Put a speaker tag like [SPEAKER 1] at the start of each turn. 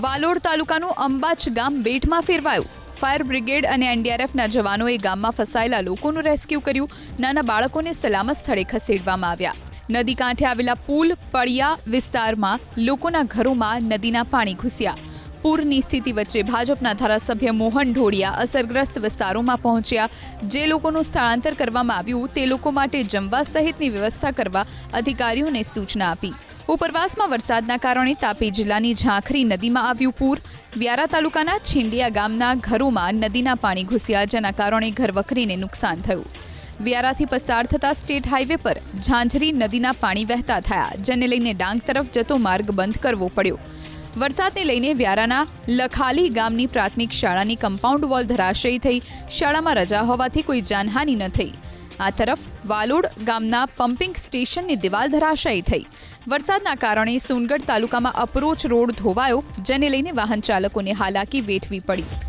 [SPEAKER 1] વાલોડ તાલુકાનું અંબાચ ગામ બેટમાં ફેરવાયું। Fire brigade અને એનડીઆરએફના જવાનોએ ગામમાં ફસાયેલા લોકોનું રેસ્ક્યુ કર્યું। નાના બાળકોને સલામત સ્થળે ખસેડવામાં આવ્યા। નદી કાંઠે આવેલા પુલ પળિયા વિસ્તારમાં લોકોના ઘરોમાં નદીના પાણી ઘૂસ્યા। પૂરની સ્થિતિ વચ્ચે ભાજપના ધારાસભ્ય મોહન ઢોડિયા અસરગ્રસ્ત વિસ્તારોમાં પહોંચ્યા। જે લોકોનું સ્થળાંતર કરવામાં આવ્યું તે લોકો માટે જમવા સહિતની વ્યવસ્થા કરવા અધિકારીઓને સૂચના આપી। ઉપરવાસમાં વરસાદના કારણે તાપી જિલ્લાની ઝાંખરી નદીમાં આવ્યું પૂર। વ્યારા તાલુકાના છીંડિયા ગામના ઘરોમાં નદીના પાણી ઘૂસ્યા, જેના કારણે ઘરવખરીને નુકસાન થયું। વ્યારાથી પસાર થતા સ્ટેટ હાઈવે પર ઝાંઝરી નદીના પાણી વહેતા થયા, જેને લઈને ડાંગ તરફ જતો માર્ગ બંધ કરવો પડ્યો। વરસાદને લઈને વ્યારાના લખાલી ગામની પ્રાથમિક શાળાની કમ્પાઉન્ડ વોલ ધરાશયી થઈ। શાળામાં રજા હોવાથી કોઈ જાનહાનિ ન થઈ। આ તરફ વાલોડ ગામના પમ્પિંગ સ્ટેશનની દિવાલ ધરાશયી થઈ। વરસાદના કારણે સોનગઢ તાલુકામાં અપ્રોચ રોડ ધોવાયો, જેને લઈને વાહન ચાલકોને હાલાકી વેઠવી પડી।